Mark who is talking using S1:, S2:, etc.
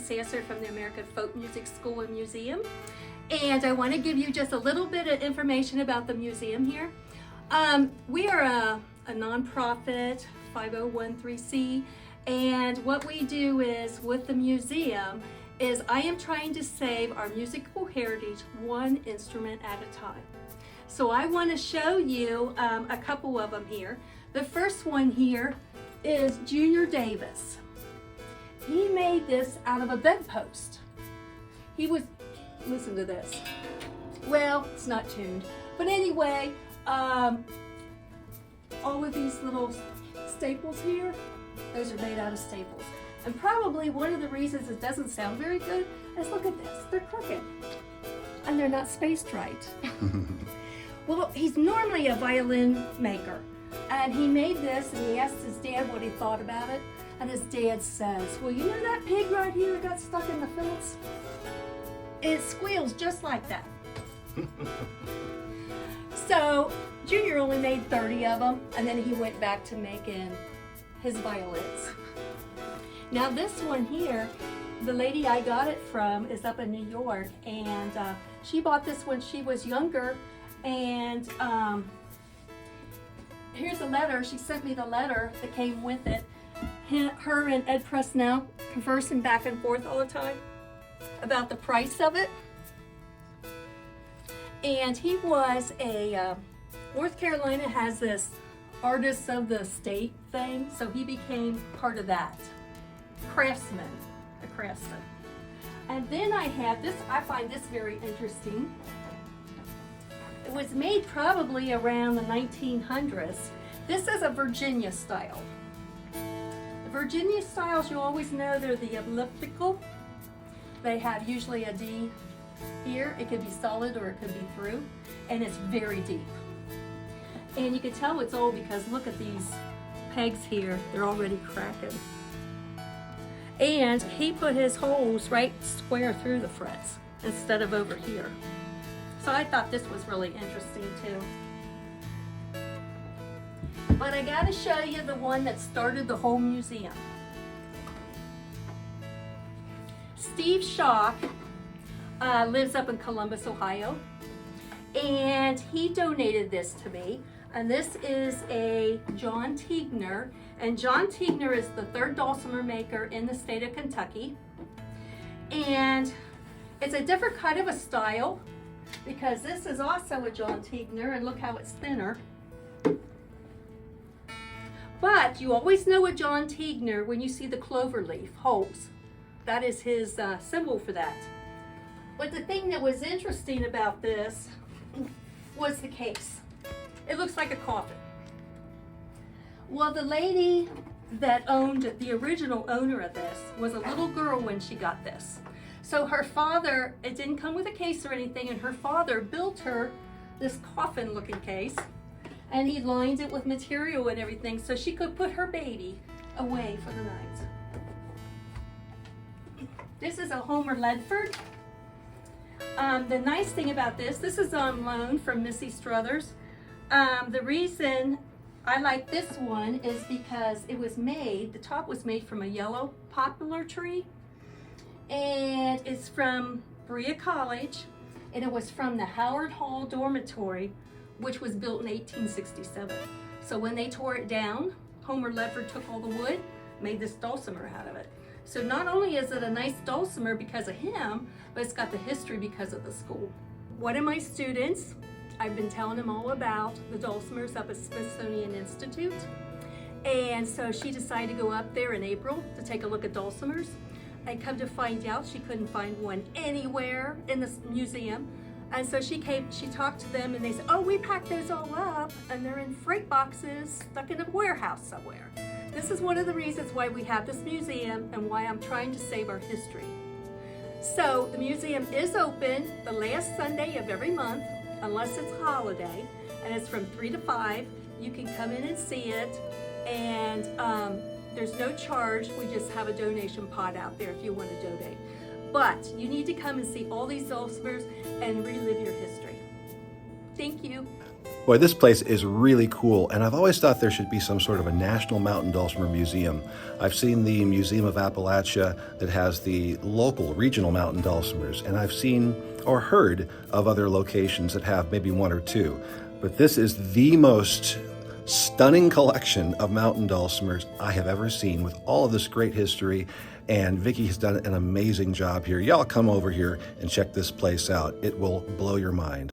S1: Sasser from the American Folk Music School and Museum. And I want to give you just a little bit of information about the museum here. We are a nonprofit 5013C, and what we do is with the museum is I am trying to save our musical heritage one instrument at a time. So I want to show you a couple of them here. The first one here is Junior Davis. He made this out of a bedpost. Listen to this. Well, it's not tuned, but anyway, all of these little staples here, those are made out of staples. And probably one of the reasons it doesn't sound very good is look at this, they're crooked and they're not spaced right. Well, he's normally a violin maker, and he made this and he asked his dad what he thought about it, and his dad says, well, you know that pig right here that got stuck in the fence? It squeals just like that. So Junior only made 30 of them, and then he went back to making his violins. Now this one here, the lady I got it from is up in New York, and she bought this when she was younger, and here's a letter. She sent me the letter that came with it. Her and Edd Presnell conversing back and forth all the time about the price of it. And he was a, North Carolina has this artist of the state thing, so he became part of that. Craftsman, a craftsman. And then I have this, I find this very interesting. It was made probably around the 1900s. This is a Virginia style. The Virginia styles, you always know they're the elliptical. They have usually a D here. It could be solid or it could be through, and it's very deep. And you can tell it's old because look at these pegs here. They're already cracking. And he put his holes right square through the frets instead of over here. So I thought this was really interesting too. But I gotta show you the one that started the whole museum. Steve Schock lives up in Columbus, Ohio, and he donated this to me. And this is a John Tignor, and John Tignor is the third dulcimer maker in the state of Kentucky. And it's a different kind of a style because this is also a John Tignor, and look how it's thinner. But you always know a John Tignor when you see the clover leaf holes. That is his symbol for that. But the thing that was interesting about this was the case. It looks like a coffin. Well, the lady that owned, the original owner of this, was a little girl when she got this. So her father, it didn't come with a case or anything, and her father built her this coffin looking case, and he lined it with material and everything so she could put her baby away for the night. This is a Homer Ledford. The nice thing about this is on loan from Missy Struthers. The reason I like this one is because it was made, the top was made from a yellow poplar tree, and it's from Berea College, and it was from the Howard Hall dormitory, which was built in 1867. So when they tore it down, Homer Ledford took all the wood, made this dulcimer out of it. So not only is it a nice dulcimer because of him, but it's got the history because of the school. One of my students, I've been telling them all about the dulcimers up at Smithsonian Institute. And so she decided to go up there in April to take a look at dulcimers. And come to find out she couldn't find one anywhere in this museum. And so she talked to them, and they said, oh, we packed those all up and they're in freight boxes stuck in a warehouse somewhere. This is one of the reasons why we have this museum and why I'm trying to save our history. So the museum is open the last Sunday of every month, unless it's a holiday, and it's from 3 to 5. You can come in and see it, and there's no charge. We just have a donation pot out there if you want to donate. But you need to come and see all these dulcimers and relive your history. Thank you.
S2: Boy, this place is really cool, and I've always thought there should be some sort of a National Mountain Dulcimer Museum. I've seen the Museum of Appalachia that has the local regional mountain dulcimers, and I've seen or heard of other locations that have maybe one or two. But this is the most stunning collection of mountain dulcimers I have ever seen, with all of this great history, and Vickey has done an amazing job here. Y'all come over here and check this place out. It will blow your mind.